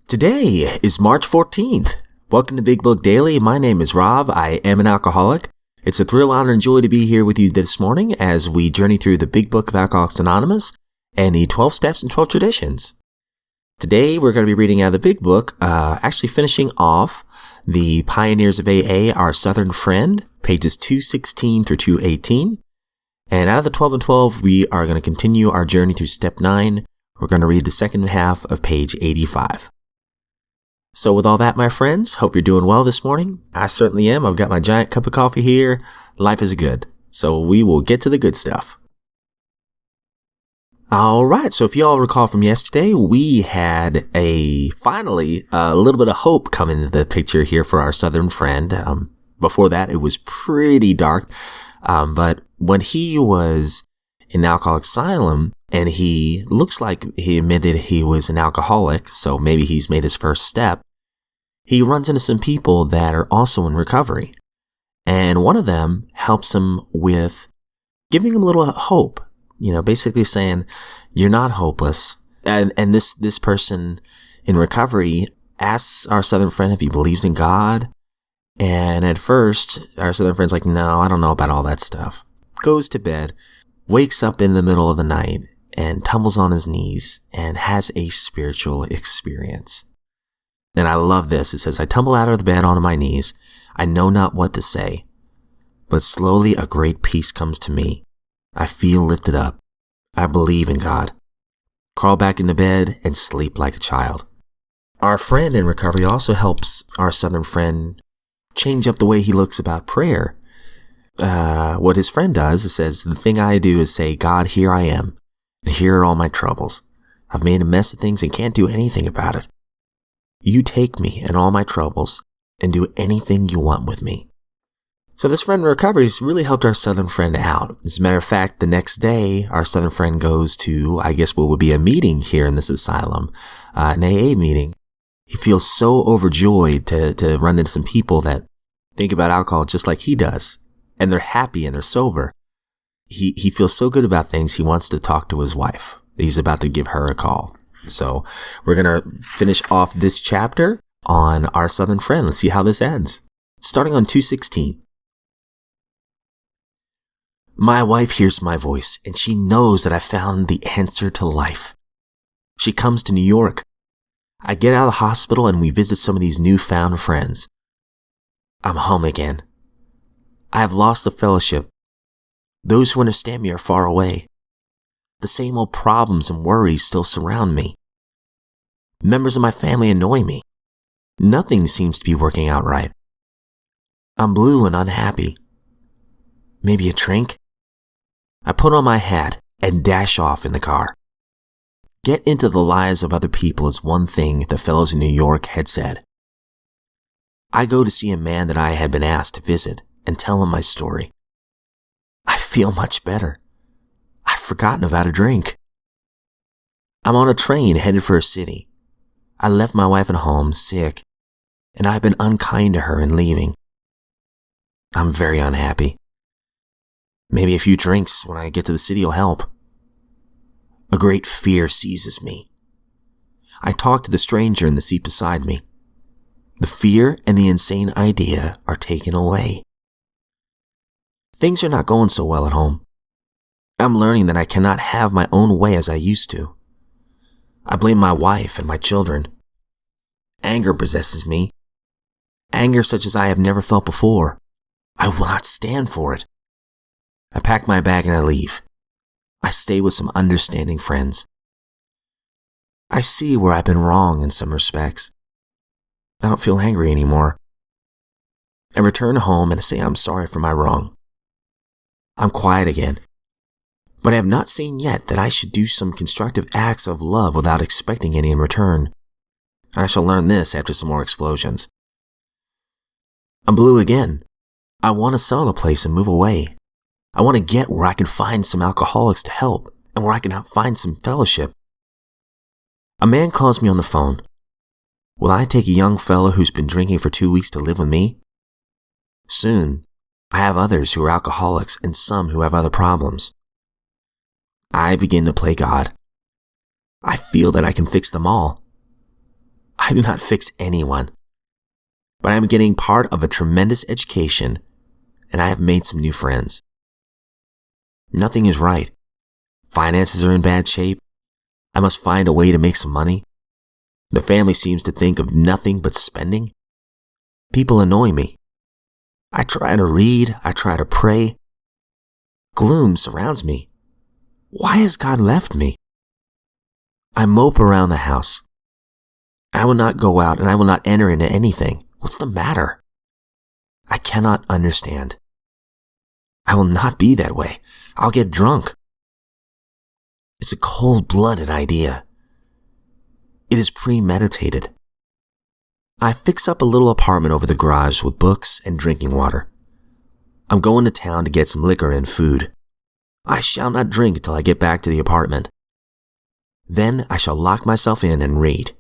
Today is March 14th. Welcome to Big Book Daily. My name is Rob. I am an alcoholic. It's a thrill, honor, and joy to be here with you this morning as we journey through the Big Book of Alcoholics Anonymous and the 12 Steps and 12 Traditions. Today, we're going to be reading out of the Big Book, actually finishing off the Pioneers of AA, Our Southern Friend, pages 216 through 218. And out of the 12 and 12, we are going to continue our journey through Step 9. We're going to read the second half of page 85. So with all that, my friends, hope you're doing well this morning. I certainly am. I've got my giant cup of coffee here. Life is good. So we will get to the good stuff. All right. So if you all recall from yesterday, we had finally a little bit of hope come into the picture here for our Southern friend. Before that, it was pretty dark. But when he was in Alcoholics Asylum, and he looks like he admitted he was an alcoholic, so maybe he's made his first step, he runs into some people that are also in recovery. And one of them helps him with giving him a little hope, basically saying, you're not hopeless. And this person in recovery asks our Southern friend if he believes in God. And at first, our Southern friend's like, no, I don't know about all that stuff. Goes to bed, wakes up in the middle of the night, and tumbles on his knees and has a spiritual experience. And I love this. It says, I tumble out of the bed onto my knees. I know not what to say, but slowly a great peace comes to me. I feel lifted up. I believe in God. Crawl back into bed and sleep like a child. Our friend in recovery also helps our Southern friend change up the way he looks about prayer. What his friend does is says, the thing I do is say, God, here I am. And here are all my troubles. I've made a mess of things and can't do anything about it. You take me and all my troubles and do anything you want with me. So this friend in recovery has really helped our Southern friend out. As a matter of fact, the next day, our Southern friend goes to, I guess what would be a meeting here in this asylum, an AA meeting. He feels so overjoyed to run into some people that think about alcohol just like he does. And they're happy and they're sober. He feels so good about things, he wants to talk to his wife. He's about to give her a call. So we're going to finish off this chapter on our Southern friend. Let's see how this ends. Starting on 216. My wife hears my voice, and she knows that I found the answer to life. She comes to New York. I get out of the hospital and we visit some of these newfound friends. I'm home again. I have lost the fellowship. Those who understand me are far away. The same old problems and worries still surround me. Members of my family annoy me. Nothing seems to be working out right. I'm blue and unhappy. Maybe a drink? I put on my hat and dash off in the car. Get into the lives of other people is one thing the fellows in New York had said. I go to see a man that I had been asked to visit and tell him my story. I feel much better. I've forgotten about a drink. I'm on a train headed for a city. I left my wife at home sick, and I've been unkind to her in leaving. I'm very unhappy. Maybe a few drinks when I get to the city will help. A great fear seizes me. I talk to the stranger in the seat beside me. The fear and the insane idea are taken away. Things are not going so well at home. I'm learning that I cannot have my own way as I used to. I blame my wife and my children. Anger possesses me. Anger such as I have never felt before. I will not stand for it. I pack my bag and I leave. I stay with some understanding friends. I see where I've been wrong in some respects. I don't feel angry anymore. I return home and say I'm sorry for my wrong. I'm quiet again. But I have not seen yet that I should do some constructive acts of love without expecting any in return. I shall learn this after some more explosions. I'm blue again. I want to sell the place and move away. I want to get where I can find some alcoholics to help and where I can find some fellowship. A man calls me on the phone. Will I take a young fellow who's been drinking for 2 weeks to live with me? Soon, I have others who are alcoholics and some who have other problems. I begin to play God. I feel that I can fix them all. I do not fix anyone, but I am getting part of a tremendous education, and I have made some new friends. Nothing is right. Finances are in bad shape. I must find a way to make some money. The family seems to think of nothing but spending. People annoy me. I try to read. I try to pray. Gloom surrounds me. Why has God left me? I mope around the house. I will not go out and I will not enter into anything. What's the matter? I cannot understand. I will not be that way. I'll get drunk. It's a cold-blooded idea. It is premeditated. I fix up a little apartment over the garage with books and drinking water. I'm going to town to get some liquor and food. I shall not drink until I get back to the apartment. Then I shall lock myself in and read.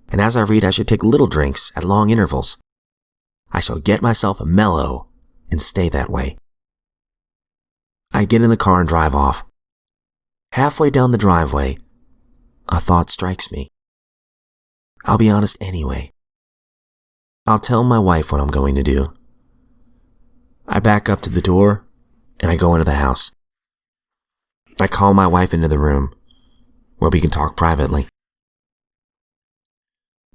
And as I read, I should take little drinks at long intervals. I shall get myself mellow and stay that way. I get in the car and drive off. Halfway down the driveway, a thought strikes me. I'll be honest anyway. I'll tell my wife what I'm going to do. I back up to the door and I go into the house. I call my wife into the room where we can talk privately.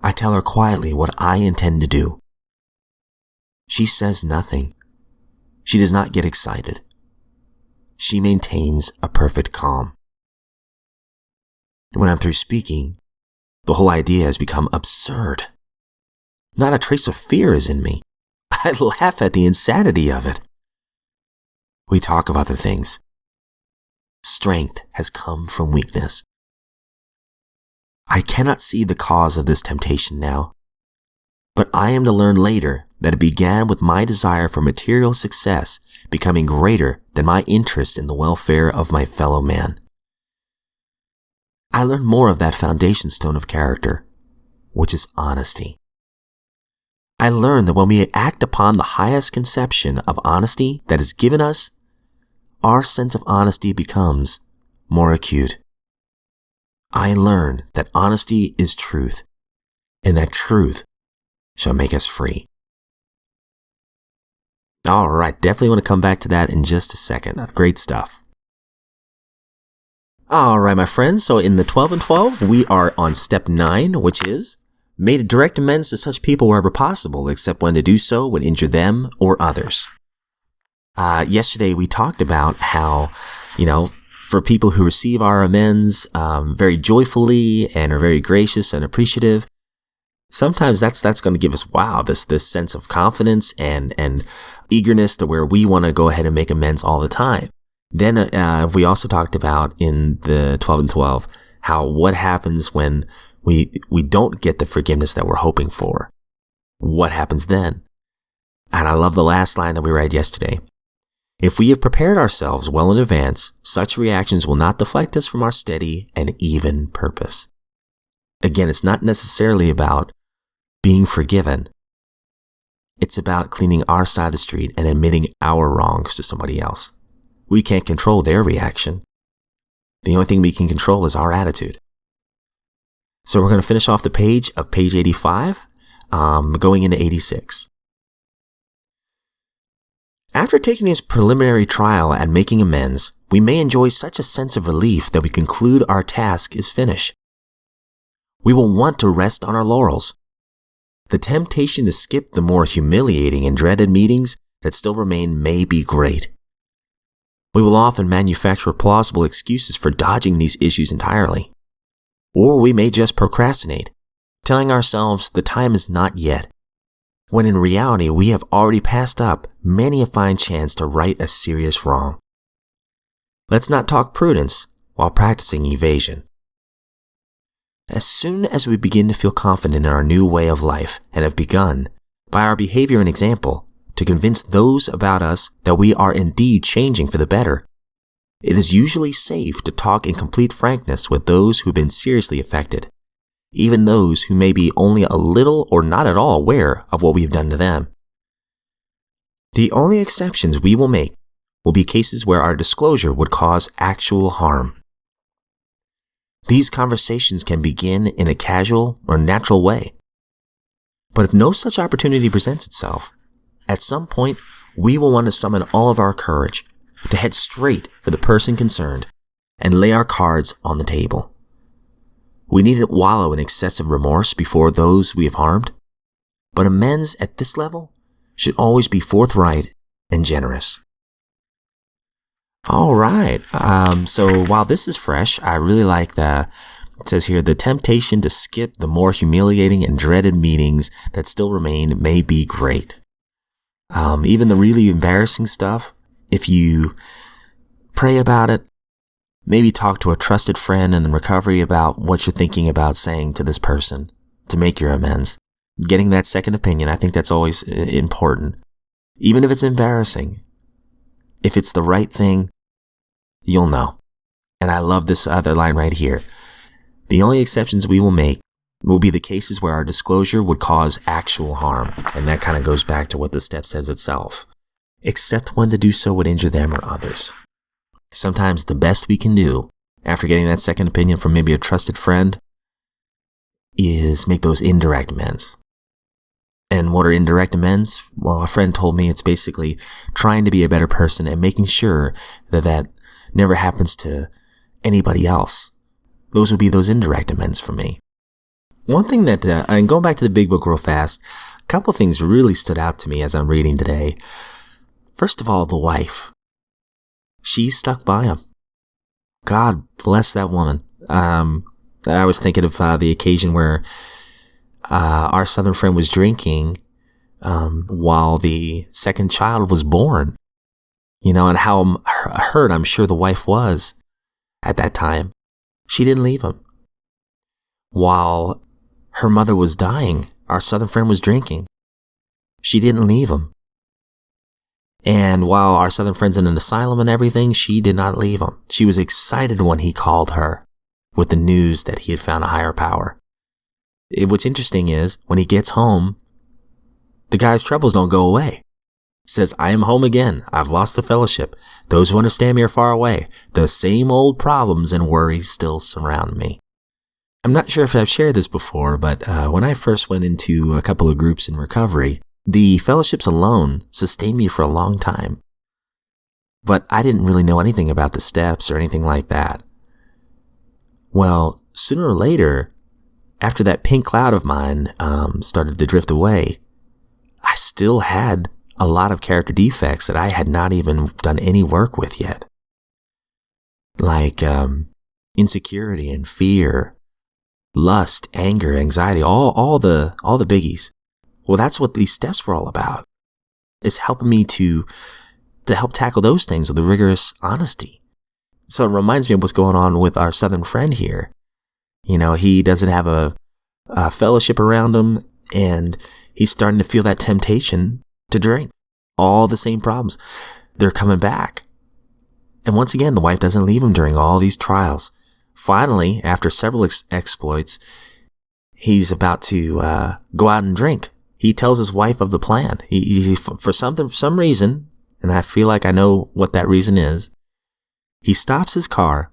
I tell her quietly what I intend to do. She says nothing. She does not get excited. She maintains a perfect calm. When I'm through speaking, the whole idea has become absurd. Not a trace of fear is in me. I laugh at the insanity of it. We talk of other things. Strength has come from weakness. I cannot see the cause of this temptation now, but I am to learn later that it began with my desire for material success becoming greater than my interest in the welfare of my fellow man. I learned more of that foundation stone of character, which is honesty. I learned that when we act upon the highest conception of honesty that is given us, our sense of honesty becomes more acute. I learned that honesty is truth, and that truth shall make us free. All right, definitely want to come back to that in just a second. Great stuff. All right, my friends, so in the 12 and 12, we are on step 9, which is made direct amends to such people wherever possible, except when to do so would injure them or others. Yesterday, we talked about how, for people who receive our amends very joyfully and are very gracious and appreciative, sometimes that's going to give us, this sense of confidence and eagerness to where we want to go ahead and make amends all the time. Then we also talked about in the 12 and 12 how what happens when we don't get the forgiveness that we're hoping for. What happens then? And I love the last line that we read yesterday. If we have prepared ourselves well in advance, such reactions will not deflect us from our steady and even purpose. Again, it's not necessarily about being forgiven. It's about cleaning our side of the street and admitting our wrongs to somebody else. We can't control their reaction. The only thing we can control is our attitude. So we're going to finish off the page of page 85, going into 86. After taking this preliminary trial and making amends, we may enjoy such a sense of relief that we conclude our task is finished. We will want to rest on our laurels. The temptation to skip the more humiliating and dreaded meetings that still remain may be great. We will often manufacture plausible excuses for dodging these issues entirely. Or we may just procrastinate, telling ourselves the time is not yet, when in reality we have already passed up many a fine chance to right a serious wrong. Let's not talk prudence while practicing evasion. As soon as we begin to feel confident in our new way of life and have begun, by our behavior and example, to convince those about us that we are indeed changing for the better, it is usually safe to talk in complete frankness with those who have been seriously affected, even those who may be only a little or not at all aware of what we have done to them. The only exceptions we will make will be cases where our disclosure would cause actual harm. These conversations can begin in a casual or natural way. But if no such opportunity presents itself, at some point, we will want to summon all of our courage to head straight for the person concerned and lay our cards on the table. We needn't wallow in excessive remorse before those we have harmed, but amends at this level should always be forthright and generous. All right. So while this is fresh, I really like it says here, the temptation to skip the more humiliating and dreaded meetings that still remain may be great. Even the really embarrassing stuff, if you pray about it, maybe talk to a trusted friend in recovery about what you're thinking about saying to this person to make your amends. Getting that second opinion, I think that's always important. Even if it's embarrassing, if it's the right thing, you'll know. And I love this other line right here. The only exceptions we will make will be the cases where our disclosure would cause actual harm. And that kind of goes back to what the step says itself. Except when to do so would injure them or others. Sometimes the best we can do after getting that second opinion from maybe a trusted friend is make those indirect amends. And what are indirect amends? Well, a friend told me it's basically trying to be a better person and making sure that never happens to anybody else. Those would be those indirect amends for me. One thing that, and going back to the big book real fast, a couple things really stood out to me as I'm reading today. First of all, the wife. She stuck by him. God bless that woman. I was thinking of the occasion where our southern friend was drinking while the second child was born. You know, and how hurt I'm sure the wife was at that time. She didn't leave him. While her mother was dying, our southern friend was drinking. She didn't leave him. And while our southern friend's in an asylum and everything, she did not leave him. She was excited when he called her with the news that he had found a higher power. What's interesting is, when he gets home, the guy's troubles don't go away. Says, I am home again. I've lost the fellowship. Those who understand me are far away. The same old problems and worries still surround me. I'm not sure if I've shared this before, but when I first went into a couple of groups in recovery, the fellowships alone sustained me for a long time. But I didn't really know anything about the steps or anything like that. Well, sooner or later, after that pink cloud of mine started to drift away, I still had a lot of character defects that I had not even done any work with yet. Like insecurity and fear, lust, anger, anxiety, all the biggies. Well, that's what these steps were all about. It's helping me to help tackle those things with a rigorous honesty. So it reminds me of what's going on with our southern friend here. You know, he doesn't have a fellowship around him, and he's starting to feel that temptation to drink. All the same problems. They're coming back. And once again, the wife doesn't leave him during all these trials. Finally, after several exploits, he's about to go out and drink. He tells his wife of the plan. He for some reason, and I feel like I know what that reason is, he stops his car,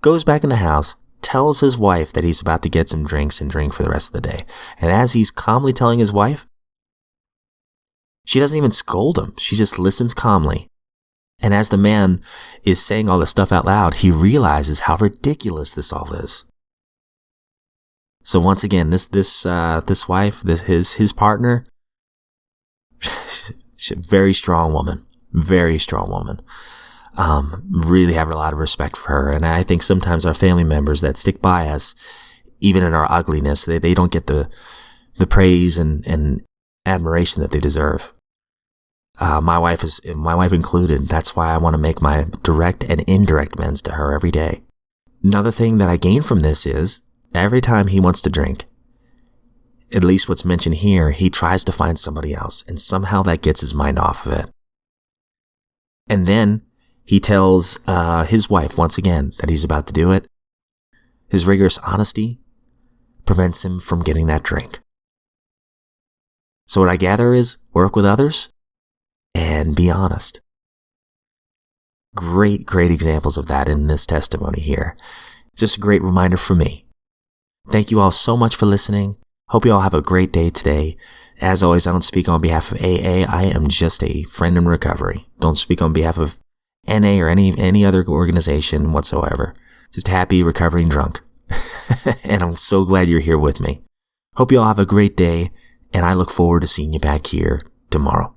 goes back in the house, tells his wife that he's about to get some drinks and drink for the rest of the day. And as he's calmly telling his wife, she doesn't even scold him. She just listens calmly. And as the man is saying all this stuff out loud, he realizes how ridiculous this all is. So once again, this wife, his partner, she's a very strong woman. Very strong woman. Really have a lot of respect for her. And I think sometimes our family members that stick by us, even in our ugliness, they don't get the praise and admiration that they deserve. My wife included. That's why I want to make my direct and indirect amends to her every day. Another thing that I gain from this is every time he wants to drink, at least what's mentioned here, he tries to find somebody else, and somehow that gets his mind off of it. And then he tells his wife once again that he's about to do it. His rigorous honesty prevents him from getting that drink. So what I gather is work with others and be honest. Great examples of that in this testimony here. Just a great reminder for me. Thank you all so much for listening. Hope you all have a great day today. As always, I don't speak on behalf of AA. I am just a friend in recovery. Don't speak on behalf of NA or any other organization whatsoever. Just happy recovering drunk. And I'm so glad you're here with me. Hope you all have a great day, and I look forward to seeing you back here tomorrow.